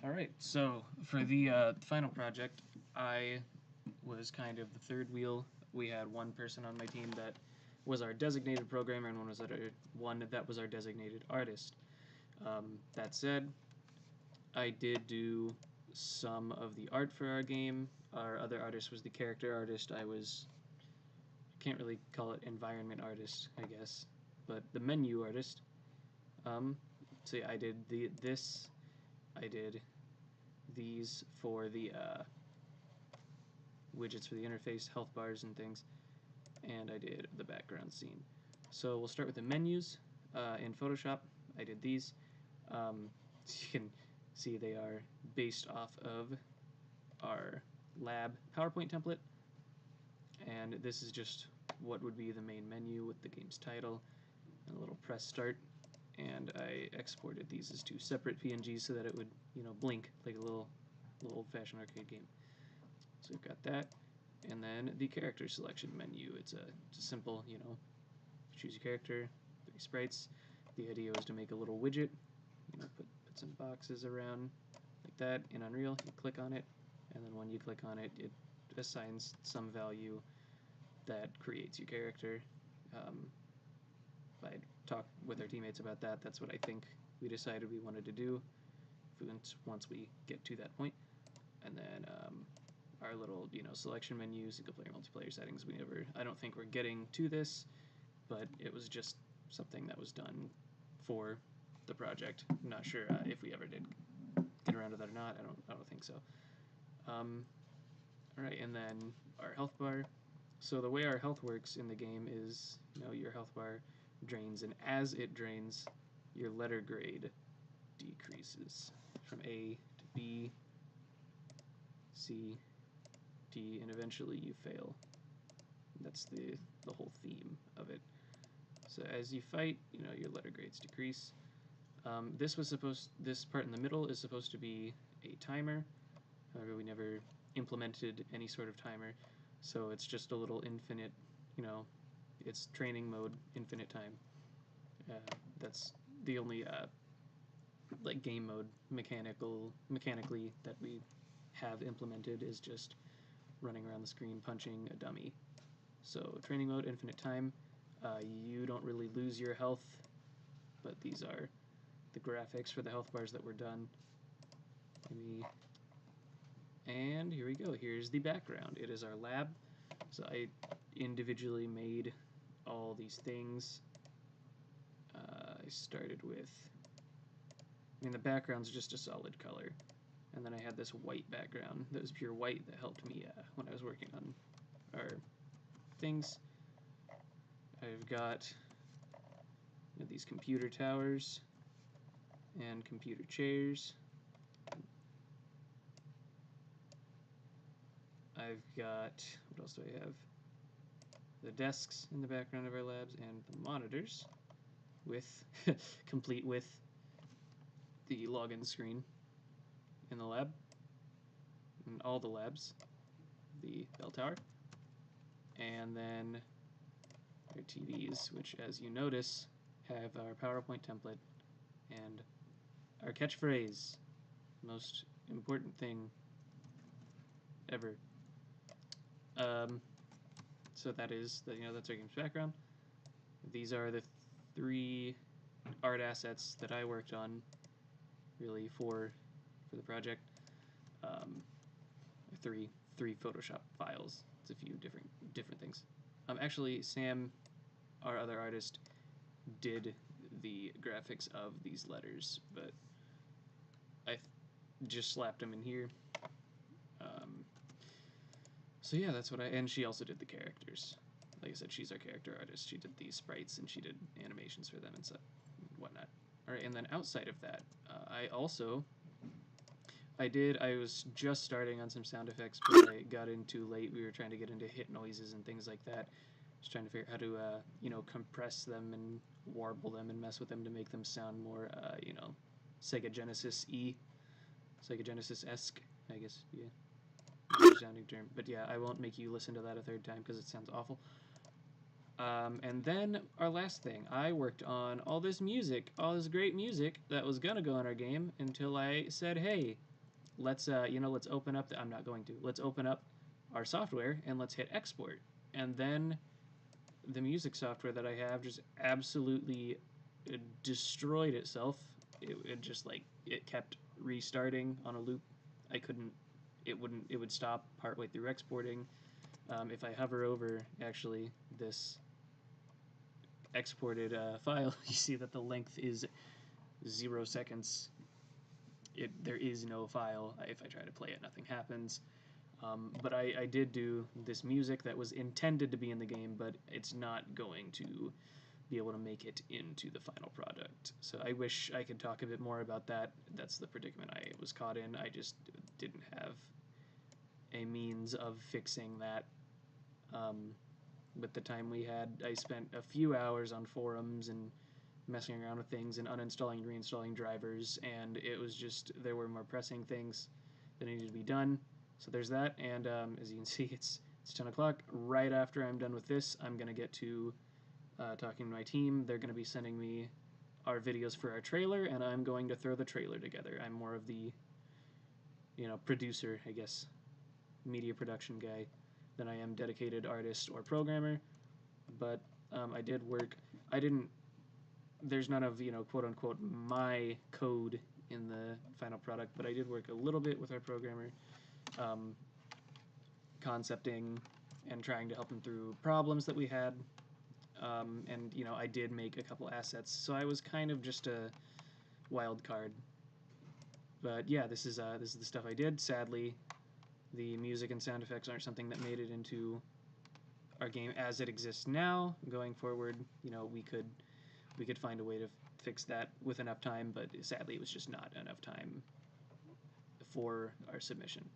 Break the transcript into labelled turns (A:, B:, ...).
A: Alright, so for the final project, I was kind of the third wheel. We had one person on my team that was our designated programmer and one that was our designated artist. That said, I did do some of the art for our game. Our other artist was the character artist. I can't really call it environment artist, I guess, but the menu artist. So yeah, I did this. I did these for the widgets for the interface, health bars and things, and I did the background scene. So we'll start with the menus. In Photoshop, I did these. You can see they are based off of our lab PowerPoint template, and this is just what would be the main menu with the game's title and a little press start. And I exported these as two separate PNGs so that it would, blink like a little old-fashioned arcade game. So we've got that, and then the character selection menu. It's a simple, choose your character, 3 sprites. The idea was to make a little widget, put some boxes around like that. In Unreal, you click on it, and then when you click on it, it assigns some value that creates your character. I talked with our teammates about that. That's what I think we decided we wanted to do once we get to that point. And then our little, selection menu, single player, multiplayer settings. I don't think we're getting to this, but it was just something that was done for the project. I'm not sure if we ever did get around to that or not. I don't think so. All right, and then our health bar. So the way our health works in the game is, your health bar drains, and as it drains, your letter grade decreases from A to B, C, D, and eventually you fail. That's the whole theme of it. So as you fight, your letter grades decrease. This part in the middle is supposed to be a timer. However, we never implemented any sort of timer, so it's just a little infinite, it's training mode, infinite time. That's the only like game mode mechanically that we have implemented is just running around the screen punching a dummy. So training mode, infinite time. You don't really lose your health, but these are the graphics for the health bars that were done. And here we go. Here's the background. It is our lab. So I individually made all these things. I started with, the background's just a solid color. And then I had this white background that was pure white that helped me when I was working on our things. I've got these computer towers and computer chairs. I've got, what else do I have? The desks in the background of our labs and the monitors with, complete with the login screen in the lab, in all the labs, the bell tower, and then our TVs, which, as you notice, have our PowerPoint template and our catchphrase, most important thing ever. So that is that's our game's background. These are the 3 art assets that I worked on, really for the project. 3 Photoshop files. It's a few different things. Actually, Sam, our other artist, did the graphics of these letters, but I just slapped them in here. So yeah, that's what and she also did the characters. Like I said, she's our character artist. She did these sprites and she did animations for them and stuff, and whatnot. All right, and then outside of that, I was just starting on some sound effects, but I got in too late. We were trying to get into hit noises and things like that. Just trying to figure out how to, compress them and warble them and mess with them to make them sound more, Sega Genesis-y, Sega Genesis-esque, I guess, yeah. Sounding term, but yeah, I won't make you listen to that a 3rd time because it sounds awful. And then our last thing, I worked on all this music, all this great music that was gonna go in our game until I said, hey, let's let's open up. I'm not going to. Let's open up our software and let's hit export. And then the music software that I have just absolutely destroyed itself. It just like it kept restarting on a loop. I couldn't. It would stop partway through exporting. If I hover over actually this exported file, you see that the length is 0 seconds. There is no file. If I try to play it, nothing happens. But I did do this music that was intended to be in the game, but it's not going to be able to make it into the final product. So I wish I could talk a bit more about that. That's the predicament I was caught in. I just didn't have a means of fixing that. With the time we had, I spent a few hours on forums and messing around with things and uninstalling and reinstalling drivers, and it was just, there were more pressing things that needed to be done. So there's that, and as you can see, it's 10 o'clock. Right after I'm done with this, I'm going to get to talking to my team. They're going to be sending me our videos for our trailer, and I'm going to throw the trailer together. I'm more of the, producer, I guess, media production guy than I am dedicated artist or programmer. But I did work. I didn't. There's none of quote unquote my code in the final product, but I did work a little bit with our programmer, concepting and trying to help him through problems that we had. And I did make a couple assets, so I was kind of just a wild card. But yeah, this is the stuff I did. Sadly, the music and sound effects aren't something that made it into our game as it exists now. Going forward, we could find a way to fix that with enough time, but sadly, it was just not enough time for our submission.